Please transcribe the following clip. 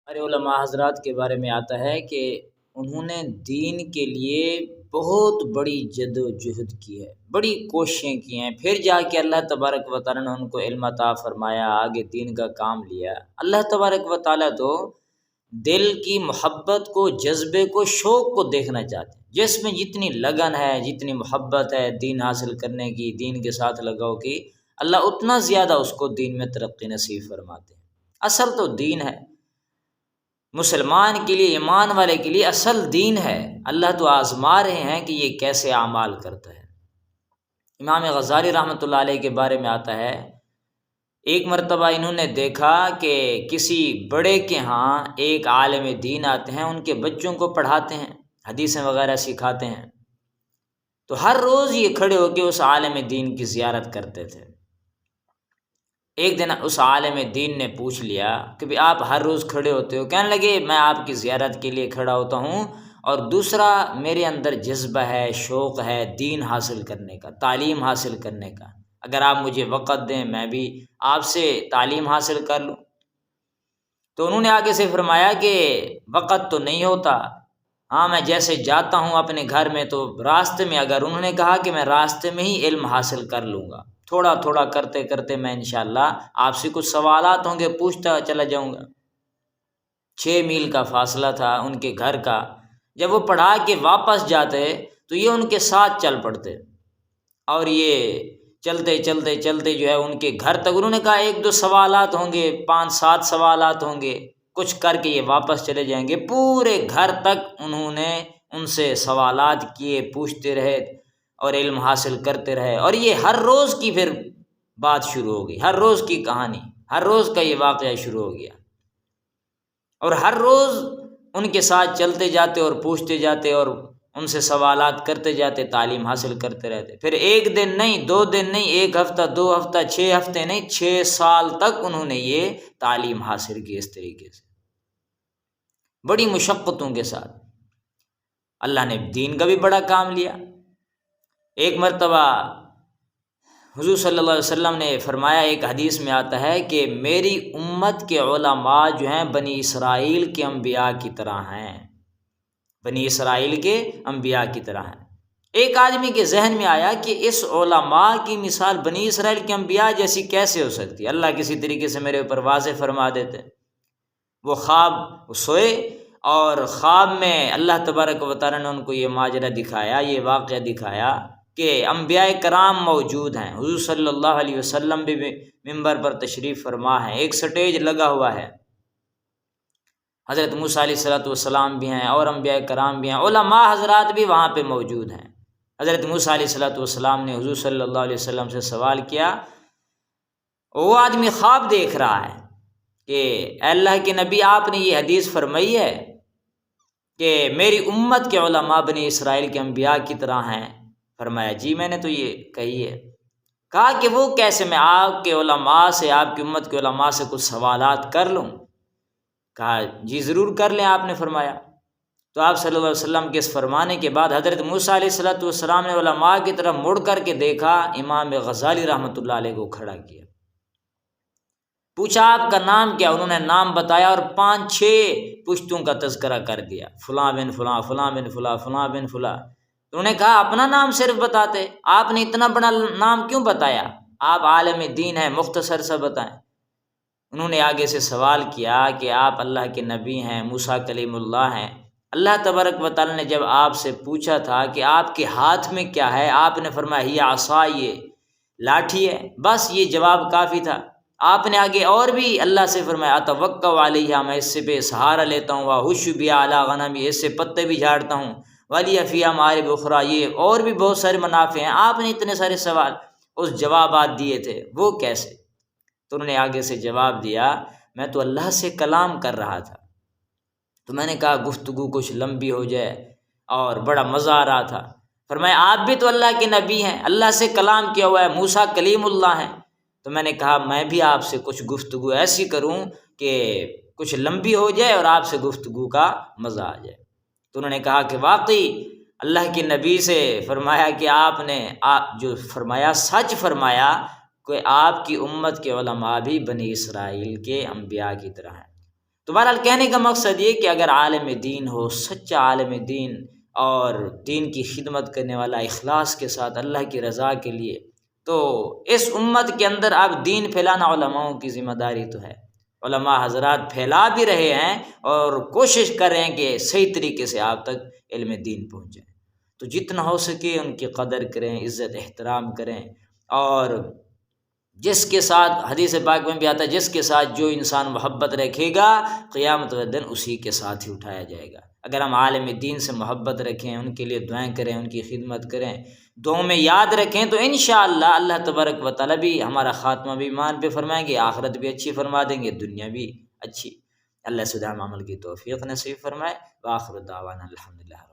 ہمارے علماء حضرات کے بارے میں آتا ہے کہ انہوں نے دین کے لیے بہت بڑی جد و جہد کی ہے، بڑی کوششیں کی ہیں، پھر جا کے اللہ تبارک و تعالیٰ نے ان کو علم عطا فرمایا، آگے دین کا کام لیا۔ اللہ تبارک و تعالیٰ تو دل کی محبت کو، جذبے کو، شوق کو دیکھنا چاہتے ہیں۔ جس میں جتنی لگن ہے، جتنی محبت ہے دین حاصل کرنے کی، دین کے ساتھ لگاؤ کی، اللہ اتنا زیادہ اس کو دین میں ترقی نصیب فرماتے ہیں۔ اصل تو دین ہے، مسلمان کے لیے، ایمان والے کے لیے اصل دین ہے۔ اللہ تو آزما رہے ہیں کہ یہ کیسے اعمال کرتا ہے۔ امام غزالی رحمۃ اللہ علیہ کے بارے میں آتا ہے، ایک مرتبہ انہوں نے دیکھا کہ کسی بڑے کے ہاں ایک عالم دین آتے ہیں، ان کے بچوں کو پڑھاتے ہیں، حدیثیں وغیرہ سکھاتے ہیں، تو ہر روز یہ کھڑے ہو کے اس عالم دین کی زیارت کرتے تھے۔ ایک دن اس عالم دین نے پوچھ لیا کہ بھی آپ ہر روز کھڑے ہوتے ہو؟ کہنے لگے میں آپ کی زیارت کے لیے کھڑا ہوتا ہوں، اور دوسرا میرے اندر جذبہ ہے، شوق ہے دین حاصل کرنے کا، تعلیم حاصل کرنے کا۔ اگر آپ مجھے وقت دیں میں بھی آپ سے تعلیم حاصل کر لوں۔ تو انہوں نے آگے سے فرمایا کہ وقت تو نہیں ہوتا، ہاں میں جیسے جاتا ہوں اپنے گھر میں تو راستے میں، اگر انہوں نے کہا کہ میں راستے میں ہی علم حاصل کر لوں گا، تھوڑا تھوڑا کرتے کرتے میں انشاءاللہ آپ سے کچھ سوالات ہوں گے پوچھتا چلا جاؤں گا۔ 6 میل کا فاصلہ تھا ان کے گھر کا۔ جب وہ پڑھا کے واپس جاتے تو یہ ان کے ساتھ چل پڑتے، اور یہ چلتے چلتے چلتے جو ہے ان کے گھر تک، انہوں نے کہا 1-2 سوالات ہوں گے، 5-7 سوالات ہوں گے، کچھ کر کے یہ واپس چلے جائیں گے۔ پورے گھر تک انہوں نے ان سے سوالات کیے، پوچھتے رہے اور علم حاصل کرتے رہے، اور یہ ہر روز کی پھر بات شروع ہو گئی، ہر روز کی کہانی، ہر روز کا یہ واقعہ شروع ہو گیا، اور ہر روز ان کے ساتھ چلتے جاتے اور پوچھتے جاتے اور ان سے سوالات کرتے جاتے، تعلیم حاصل کرتے رہتے۔ پھر 1 دن نہیں، 2 دن نہیں، 1 ہفتہ، 2 ہفتہ، 6 ہفتے نہیں، 6 سال تک انہوں نے یہ تعلیم حاصل کی اس طریقے سے، بڑی مشقتوں کے ساتھ۔ اللہ نے دین کا بھی بڑا کام لیا۔ ایک مرتبہ حضور صلی اللہ علیہ وسلم نے فرمایا، ایک حدیث میں آتا ہے کہ میری امت کے علماء جو ہیں بنی اسرائیل کے انبیاء کی طرح ہیں، بنی اسرائیل کے انبیاء کی طرح ہیں۔ ایک آدمی کے ذہن میں آیا کہ اس علماء کی مثال بنی اسرائیل کے انبیاء جیسی کیسے ہو سکتی؟ اللہ کسی طریقے سے میرے اوپر واضح فرما دیتے۔ وہ خواب سوئے، اور خواب میں اللہ تبارک و تعالیٰ نے ان کو یہ ماجرا دکھایا، یہ واقعہ دکھایا کہ انبیاء کرام موجود ہیں، حضور صلی اللہ علیہ وسلم بھی ممبر پر تشریف فرما ہیں، ایک سٹیج لگا ہوا ہے، حضرت موسیٰ علیہ السلام بھی ہیں، اور انبیاء کرام بھی ہیں، علماء حضرات بھی وہاں پہ موجود ہیں۔ حضرت موسیٰ علیہ السلام نے حضور صلی اللہ علیہ وسلم سے سوال کیا، وہ آدمی خواب دیکھ رہا ہے کہ اے اللہ کے نبی، آپ نے یہ حدیث فرمائی ہے کہ میری امت کے علماء بنی اسرائیل کے انبیاء کی طرح ہیں؟ فرمایا جی میں نے تو یہ کہی ہے۔ کہا کہ وہ کیسے؟ میں آپ کے علماء سے، آپ کی امت کے علماء سے کچھ سوالات کر لوں؟ کہا جی ضرور کر لیں۔ آپ نے فرمایا، تو آپ صلی اللہ علیہ وسلم کے اس فرمانے کے بعد حضرت موسیٰ علیہ السلام نے علماء کی طرف مڑ کر کے دیکھا، امام غزالی رحمۃ اللہ علیہ کو کھڑا کیا، پوچھا آپ کا نام کیا؟ انہوں نے نام بتایا اور 5-6 پشتوں کا تذکرہ کر دیا، فلاں بن فلاں، فلاں بن فلاں، فلاں بن فلاں۔ انہوں نے کہا اپنا نام صرف بتاتے، آپ نے اتنا بڑا نام کیوں بتایا؟ آپ عالم دین ہیں، مختصر سا بتائیں۔ انہوں نے آگے سے سوال کیا کہ آپ اللہ کے نبی ہیں، موسیٰ کلیم اللہ ہیں، اللہ تبارک و تعالیٰ نے جب آپ سے پوچھا تھا کہ آپ کے ہاتھ میں کیا ہے، آپ نے فرمایا یہ عصا، یہ لاٹھی ہے، بس یہ جواب کافی تھا۔ آپ نے آگے اور بھی اللہ سے فرمایا اتوکل علیہ، میں اس سے پہ سہارا لیتا ہوں، وہش بہا علی غنمی، اس سے پتے بھی جھاڑتا ہوں، ولی فیہا مآرب اخری، یہ اور بھی بہت سارے منافع ہیں۔ آپ نے اتنے سارے سوال، اس جوابات دیے تھے، وہ کیسے؟ تو انہوں نے آگے سے جواب دیا، میں تو اللہ سے کلام کر رہا تھا، تو میں نے کہا گفتگو کچھ لمبی ہو جائے، اور بڑا مزہ آ رہا تھا۔ فرمایا آپ بھی تو اللہ کے نبی ہیں، اللہ سے کلام کیا ہوا ہے، موسیٰ کلیم اللہ ہیں، تو میں نے کہا میں بھی آپ سے کچھ گفتگو ایسی کروں کہ کچھ لمبی ہو جائے اور آپ سے گفتگو کا مزہ آ جائے۔ تو انہوں نے کہا کہ واقعی اللہ کے نبی سے فرمایا کہ آپ نے جو فرمایا سچ فرمایا کہ آپ کی امت کے علماء بھی بنی اسرائیل کے انبیاء کی طرح ہیں۔ تو بہرحال کہنے کا مقصد یہ کہ اگر عالم دین ہو، سچا عالم دین اور دین کی خدمت کرنے والا اخلاص کے ساتھ اللہ کی رضا کے لیے، تو اس امت کے اندر اب دین پھیلانا علماؤں کی ذمہ داری تو ہے۔ علماء حضرات پھیلا بھی رہے ہیں اور کوشش کر رہے ہیں کہ صحیح طریقے سے آپ تک علم دین پہنچ جائے، تو جتنا ہو سکے ان کی قدر کریں، عزت احترام کریں، اور جس کے ساتھ حدیث پاک میں بھی آتا ہے جس کے ساتھ جو انسان محبت رکھے گا قیامت کے دن اسی کے ساتھ ہی اٹھایا جائے گا۔ اگر ہم عالم دین سے محبت رکھیں، ان کے لیے دعائیں کریں، ان کی خدمت کریں، دعاؤں میں یاد رکھیں، تو انشاءاللہ اللہ تبارک و تعالیٰ بھی ہمارا خاتمہ بھی ایمان پہ فرمائیں گے، آخرت بھی اچھی فرما دیں گے، دنیا بھی اچھی۔ اللہ سدام عمل کی توفیق نصیب فرمائے۔ وآخر دعوانا الحمدللہ۔